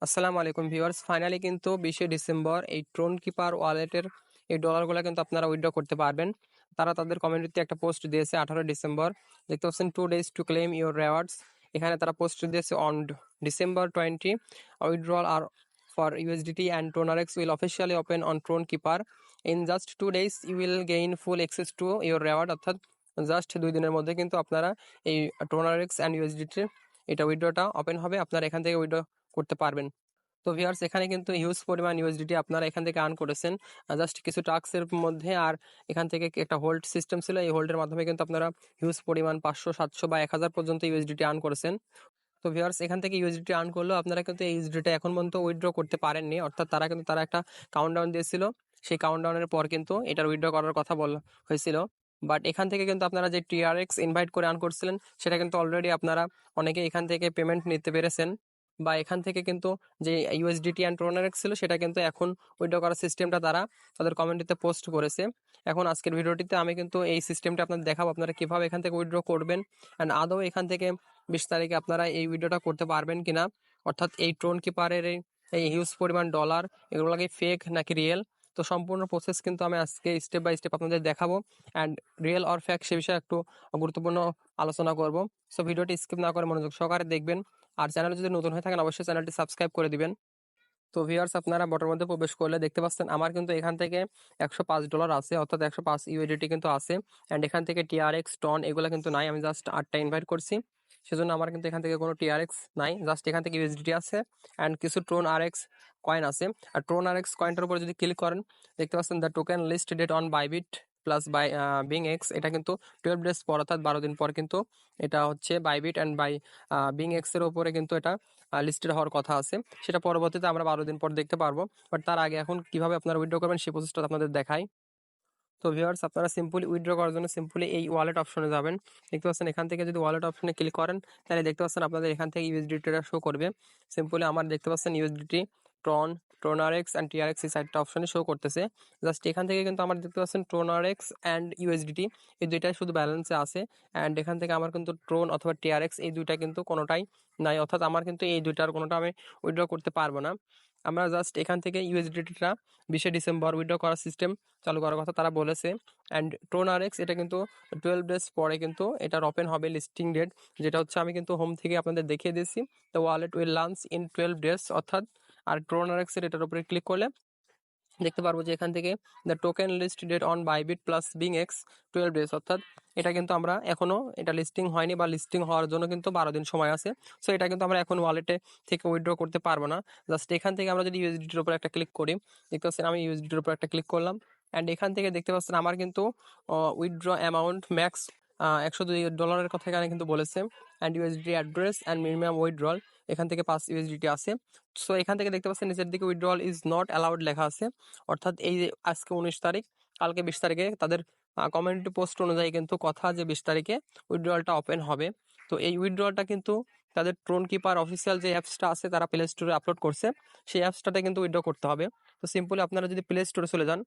আসসালামু আলাইকুম viewers, finally কিন্তু 20শে ডিসেম্বর এই ট্রোন কিপার ওয়ালেটের এই ডলারগুলো কিন্তু আপনারা উইথড্র করতে পারবেন। তারা তাদের কমিউনিটিতে একটা পোস্ট দিয়েছে 18 ডিসেম্বর। দেখতে পাচ্ছেন 2 days to claim your rewards. এখানে তারা পোস্ট দিয়েছে অন ডিসেম্বর 20 উইথড্রল আর for USDT and Tronarex will officially open on Tron Keeper. In just 2 days you will gain full access to your reward. অর্থাৎ just 2 দিনের মধ্যে কিন্তু আপনারা এই ট্রোনারেক্স অ্যান্ড ইউএসডিটির এটা উইথড্রটা ওপেন হবে। আপনারা এখান থেকে উইথড্র করতে পারবেন। তো ভিউয়ার্স, এখানে কিন্তু হিউজ পরিমাণ ইউএসডিটি আপনারা এখান থেকে আর্ন করেছেন জাস্ট কিছু টাস্কের মধ্যে। আর এখান থেকে একটা হোল্ড সিস্টেম ছিল, এই হোল্ডের মাধ্যমে কিন্তু আপনারা হিউজ পরিমাণ 500, 700 বা 1000 পর্যন্ত ইউএসডিটি আর্ন করেছেন। তো ভিউয়ার্স, এখান থেকে ইউএসডিটি আর্ন করলেও আপনারা কিন্তু এই ইউএসডিটা এখন পর্যন্ত উইথড্র করতে পারেননি। অর্থাৎ তারা একটা কাউন্টডাউন দিয়েছিল, সেই কাউন্টডাউনের পর কিন্তু এটার উইথড্র করার কথা বলা হয়েছিল। বাট এখান থেকে কিন্তু আপনারা যে টিআরএক্স ইনভাইট করে আর্ন করছিলেন সেটা কিন্তু অলরেডি আপনারা অনেকে এখান থেকে পেমেন্ট নিতে পেরেছেন। বা এখান থেকে কিন্তু যে ইউএসডিটি অ্যান্ড ট্রোনারেক্স ছিল সেটা কিন্তু এখন উইথড্র করার সিস্টেমটা তারা তাদের কমিউনিটিতে পোস্ট করেছে। এখন আজকের ভিডিওটিতে আমি কিন্তু এই সিস্টেমটা আপনাদের দেখাবো, আপনারা কিভাবে এখান থেকে উইথড্র করবেন অ্যান্ড আদৌ এখান থেকে 20 তারিখে আপনারা এই ভিডিওটা করতে পারবেন কিনা। অর্থাৎ এই ট্রোন কিপারের এই হিউজ পরিমাণ ডলার এগুলো কি ফেক নাকি রিয়েল। তো সম্পূর্ণ প্রসেস কিন্তু আমি আজকে স্টেপ বাই স্টেপ আপনাদের দেখাবো অ্যান্ড রিয়েল অর ফেক সে বিষয়ে একটু গুরুত্বপূর্ণ আলোচনা করব। সো ভিডিওটি স্কিপ না করে মনোযোগ সহকারে দেখবেন। আর চ্যানেলে যদি নতুন হয়ে থাকেন অবশ্যই চ্যানেলটি সাবস্ক্রাইব করে দিবেন। তো ভিউয়ার্স, আপনারা বটের মধ্যে প্রবেশ করলে দেখতে পাচ্ছেন আমার কিন্তু এখান থেকে $105 আছে, অর্থাৎ 105 ইউএসডিটি কিন্তু আছে। অ্যান্ড এখান থেকে টিআরএক্স টন এগুলো কিন্তু নাই, আমি জাস্ট 8টা ইনভাইট করছি, সেজন্য আমার কিন্তু এখান থেকে কোনো টিআরএক্স নাই, জাস্ট এখান থেকে ইউএসডিটি আছে অ্যান্ড কিছু ট্রোন আরএক্স কয়েন আছে। আর ট্রোন আরএক্স কয়েনটার উপর যদি ক্লিক করেন দেখতে পাচ্ছেন the token list date on Bybit plus by BingX. এটা কিন্তু 12 days পর অর্থাৎ 12 দিন পর কিন্তু এটা হচ্ছে Bybit and by BingX এর উপরে কিন্তু এটা লিস্টেড হওয়ার কথা আছে। সেটা পরবর্তীতে আমরা 12 দিন পর দেখতে পারবো। বাট তার আগে এখন কিভাবে আপনারা উইথড্র করবেন সেই প্রসেসটা আপনাদের দেখাই। তো ভিউয়ার্স, আপনারা সিম্পলি উইথড্র করার জন্য সিম্পলি এই ওয়ালেট অপশনে যাবেন। দেখতে পাচ্ছেন এখান থেকে যদি ওয়ালেট অপশনে ক্লিক করেন তাহলে দেখতে পাচ্ছেন আপনাদের এখান থেকে ইউএসডিটিটা শো করবে। সিম্পলি আমার দেখতে পাচ্ছেন ইউএসডিটি, ট্রন, ট্রোনারেক্স অ্যান্ড টিআরএক্স এই চারটা অপশনে শো করতেছে। জাস্ট এখান থেকে কিন্তু আমার দেখতে পাচ্ছেন ট্রোনারেক্স অ্যান্ড ইউএসডিটি এই দুইটাই শুধু ব্যালেন্সে আছে। অ্যান্ড এখান থেকে আমার কিন্তু ট্রোন অথবা টিআরএক্স এই দুইটা কিন্তু কোনোটাই নাই, অর্থাৎ আমার কিন্তু এই দুইটার কোনোটা আমি উইথড্র করতে পারবো না। আমরা জাস্ট এখান থেকে ইউএসডিটিটা 20শে ডিসেম্বর উইথড্র করার সিস্টেম চালু করার কথা তারা বলেছে। অ্যান্ড ট্রোনারেক্স এটা কিন্তু 12 days পরে কিন্তু এটার ওপেন হবে লিস্টিং ডেট, যেটা হচ্ছে আমি কিন্তু হোম থেকে আপনাদের দেখিয়ে দিয়েছি। তো wallet will launch in 12 days অর্থাৎ। আর ট্রোনারেক্সের এটার উপরে ক্লিক করলে দেখতে পারবো যে এখান থেকে the token list date on Bybit plus BingX 12 days অর্থাৎ এটা কিন্তু আমরা এখনো এটা লিস্টিং হয়নি বা লিস্টিং হওয়ার জন্য কিন্তু 12 দিন সময় আছে। সো এটা কিন্তু আমরা এখন ওয়ালেটে থেকে উইথড্র করতে পারবো না। জাস্ট এখান থেকে আমরা যদি ইউএসডিটির উপর একটা ক্লিক করি দেখতে পাচ্ছেন আমি ইউএসডিটির উপর একটা ক্লিক করলাম। অ্যান্ড এখান থেকে দেখতে পাচ্ছেন আমার কিন্তু উইথড্র অ্যামাউন্ট ম্যাক্স $102 কথা এখানে কিন্তু বলেছে। And USD address and minimum withdrawal এখান থেকে 5 ইউএসডিটি আছে। সো এখান থেকে দেখতে পাচ্ছেন নিচের দিকে উইথড্রল ইজ নট অ্যালাউড লেখা আছে। অর্থাৎ এই যে আজকে 19 তারিখ, কালকে 20 তারিখে তাদের কমিউনিটি পোস্ট অনুযায়ী কিন্তু কথা যে 20 তারিখে উইথড্রলটা ওপেন হবে। তো এই উইথড্রলটা কিন্তু তাদের ট্রোন কিপার অফিসিয়াল যে অ্যাপসটা আছে তারা প্লে স্টোরে আপলোড করছে, সেই অ্যাপসটাতে কিন্তু উইথড্র করতে হবে। তো সিম্পলি আপনারা যদি প্লে স্টোরে চলে যান,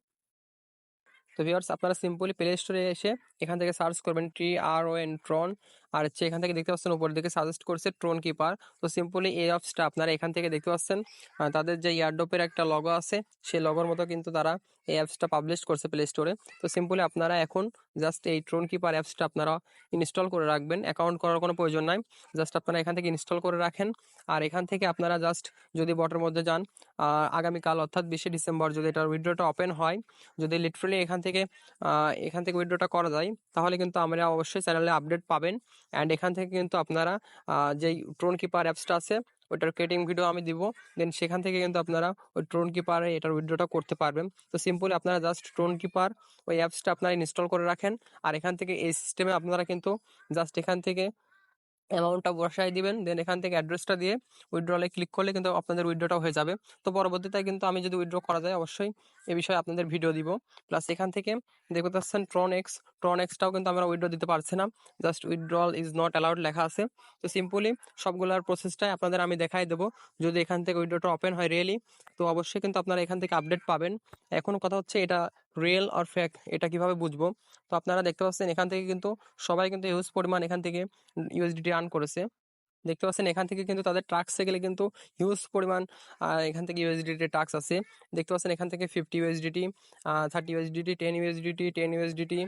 তো ভিউয়ার্স আপনারা সিম্পলি প্লে স্টোরে এসে এখান থেকে সার্চ করবেন TRON ট্রন। আর হচ্ছে এখান থেকে দেখতে পাচ্ছেন উপর দিকে সাজেস্ট করছে ট্রোন কিপার। তো সিম্পলি এই অ্যাপসটা আপনারা এখান থেকে দেখতে পাচ্ছেন তাদের যে ইয়ারড্রপের একটা লগো আছে সেই লগোর মতো কিন্তু তারা এই অ্যাপসটা পাবলিশ করছে প্লে স্টোরে। তো সিম্পলি আপনারা এখন জাস্ট এই ট্রোন কিপার অ্যাপসটা আপনারা ইনস্টল করে রাখবেন, অ্যাকাউন্ট করার কোনো প্রয়োজন নাই। জাস্ট আপনারা এখান থেকে ইনস্টল করে রাখেন। আর এখান থেকে আপনারা জাস্ট যদি বটের মধ্যে যান আগামীকাল অর্থাৎ 20শে ডিসেম্বর যদি এটার উইথড্রটা ওপেন হয়, যদি লিটারালি এখান থেকে উইথড্রটা করা যায় তাহলে কিন্তু আমরা অবশ্যই চ্যানেলে আপডেট পাবেন। অ্যান্ড এখান থেকে কিন্তু আপনারা যেই ট্রোন কিপার অ্যাপসটা আছে ওইটার ক্রিয়েটিং ভিডিও আমি দিব, দেন সেখান থেকে কিন্তু আপনারা ওই ট্রোন কিপারে এটার উইথড্রটা করতে পারবেন। তো সিম্পলি আপনারা জাস্ট ট্রোন কিপার ওই অ্যাপসটা আপনারা ইনস্টল করে রাখেন। আর এখান থেকে এই সিস্টেমে আপনারা কিন্তু জাস্ট এখান থেকে অ্যামাউন্টটা বসায় দিবেন, দেন এখান থেকে অ্যাড্রেসটা দিয়ে উইথড্রলে ক্লিক করলে কিন্তু আপনাদের উইথড্রটা হয়ে যাবে। তো পরবর্তীতে কিন্তু আমি যদি উইথড্র করা যায় অবশ্যই এ বিষয়ে আপনাদের ভিডিও দিব। প্লাস এখান থেকে দেখতে পাচ্ছেন ট্রন এক্সটাও কিন্তু আমরা উইথড্র দিতে পারছি না, just withdrawal is not allowed লেখা আছে। তো সিম্পলি সবগুলোর প্রসেসটাই আপনাদের আমি দেখাই দেবো। যদি এখান থেকে উইথড্রটা ওপেন হয় রিয়েলি, তো অবশ্যই কিন্তু আপনারা এখান থেকে আপডেট পাবেন। এখন কথা হচ্ছে এটা রিয়েল অর ফেক এটা কিভাবে বুঝবো। তো আপনারা দেখতে পাচ্ছেন এখান থেকে কিন্তু সবাই কিন্তু হিউজ পরিমাণ এখান থেকে ইউএসডিটি আর্ন করেছে। দেখতে পাচ্ছেন এখান থেকে কিন্তু তাদের ট্রাক্সে গেলে কিন্তু হিউজ পরিমাণ এখান থেকে ইউএসডিটি ট্রাক্স আছে। দেখতে পাচ্ছেন এখান থেকে 50 ইউএসডিটি, 30 ইউএসডিটি, 10 ইউএসডিটি, 10 ইউএসডিটি,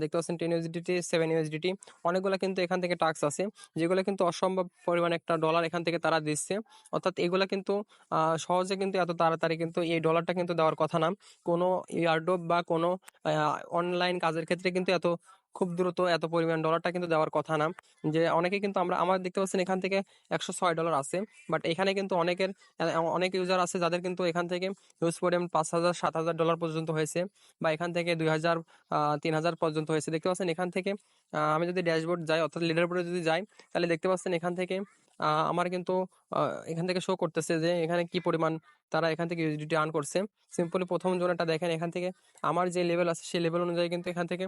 দেখতে পাচ্ছেন 10 ইউএসডিটি, 7 ইউএসডিটি, অনেকগুলা কিন্তু এখান থেকে টাস্ক আছে, যেগুলো কিন্তু অসম্ভব পরিমাণ একটা ডলার এখান থেকে তারা দিচ্ছে। অর্থাৎ এগুলা কিন্তু সহজে কিন্তু এত তাড়াতাড়ি কিন্তু এই ডলারটা কিন্তু দেওয়ার কথা না। কোনো এয়ারড্রপ বা কোনো অনলাইন কাজের ক্ষেত্রে কিন্তু এত খুব দ্রুত এত পরিমাণ ডলারটা কিন্তু দেওয়ার কথা না। যে অনেকে কিন্তু আমরা দেখতে পাচ্ছেন এখান থেকে $106 আছে, বাট এখানে কিন্তু অনেক ইউজার আছে যাদের কিন্তু এখান থেকে হিউজ পরিমাণ $5,000 $7,000 পর্যন্ত হয়েছে, বা এখান থেকে 2,000 3,000 পর্যন্ত হয়েছে। দেখতে পাচ্ছেন এখান থেকে আমি যদি ড্যাশবোর্ড যাই অর্থাৎ লিডার বোর্ডে যদি যাই, তাহলে দেখতে পাচ্ছেন এখান থেকে আমার কিন্তু এখান থেকে শো করতেছে যে এখানে কি পরিমাণ তারা এখান থেকে ইউএসডিটি আর্ন করছে। সিম্পলি প্রথম জোনটা দেখেন, এখান থেকে আমার যে লেভেল আছে সেই লেভেল অনুযায়ী কিন্তু এখান থেকে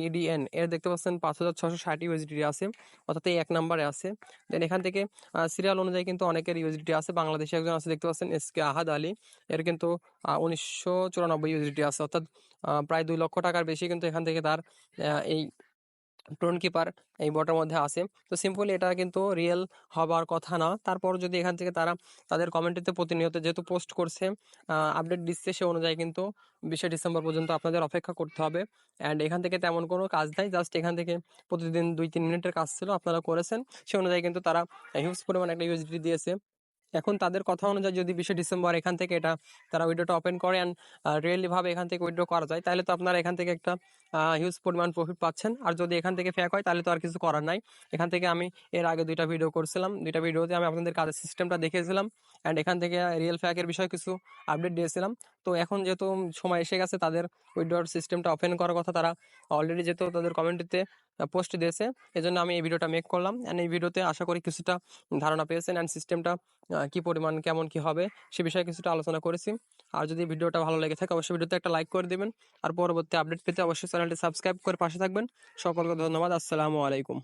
ইডিএন এর দেখতে পাচ্ছেন 5,660 ইউএসডিটি আছে, অর্থাৎ এই 1 নম্বরে আছে। দেন এখান থেকে সিরিয়াল অনুযায়ী কিন্তু অনেকের ইউএসডিটি আছে। বাংলাদেশে একজন আছে, দেখতে পাচ্ছেন এস কে আহাদ আলী, এর কিন্তু 1994 ইউএসডিটি আছে, অর্থাৎ প্রায় 2 লক্ষ টাকার বেশি কিন্তু এখান থেকে তার এই টোন কিপার এই বটের মধ্যে আছে। তো সিম্পলি এটা কিন্তু রিয়েল হবার কথা না। তারপর যদি এখান থেকে তারা তাদের কমিউনিটিতে প্রতিনিয়ত যেহেতু পোস্ট করছে, আপডেট দিচ্ছে, সে অনুযায়ী কিন্তু 20শে ডিসেম্বর পর্যন্ত আপনাদের অপেক্ষা করতে হবে। অ্যান্ড এখান থেকে তেমন কোনো কাজ নাই, জাস্ট এখান থেকে প্রতিদিন 2-3 মিনিটের কাজ ছিল, আপনারা করেছেন, সে অনুযায়ী কিন্তু তারা হিউজ পরিমাণ একটা ইউএসডি দিয়েছে। এখন তাদের কথা অনুযায়ী যদি 20শে ডিসেম্বর এখান থেকে এটা তারা উইড্রোটা ওপেন করে অ্যান্ড রিয়েলি ভাবে এখান থেকে উইড্রো করা যায়, তাহলে তো আপনারা এখান থেকে একটা হিউজ পরিমাণ প্রফিট পাচ্ছেন। আর যদি এখান থেকে ফেক হয় তাহলে তো আর কিছু করার নাই। এখান থেকে আমি এর আগে 2টা ভিডিও করছিলাম, 2টা ভিডিওতে আমি আপনাদের কাজের সিস্টেমটা দেখিয়েছিলাম অ্যান্ড এখান থেকে রিয়েল ফেকের বিষয়ে কিছু আপডেট দিয়েছিলাম। তো এখন যেহেতু সময় এসে গেছে তাদের উইড্রোর সিস্টেমটা ওপেন করার কথা, তারা অলরেডি যেহেতু তাদের কমিউনিটিতে পোস্ট দিয়েছে, এজন্য আমি এই ভিডিওটা মেক করলাম। অ্যান্ড এই ভিডিওতে আশা করি কিছুটা ধারণা পেয়েছেন অ্যান্ড সিস্টেমটা কি পরিমাণ কেমন কি হবে সে বিষয়ে কিছুটা আলোচনা করেছি। আর যদি ভিডিওটা ভালো লেগে থাকে অবশ্যই ভিডিওতে একটা লাইক করে দিবেন। আর পরবর্তী আপডেট পেতে অবশ্যই চ্যানেলটি সাবস্ক্রাইব করে পাশে থাকবেন। সকলকে ধন্যবাদ। আসসালামু আলাইকুম।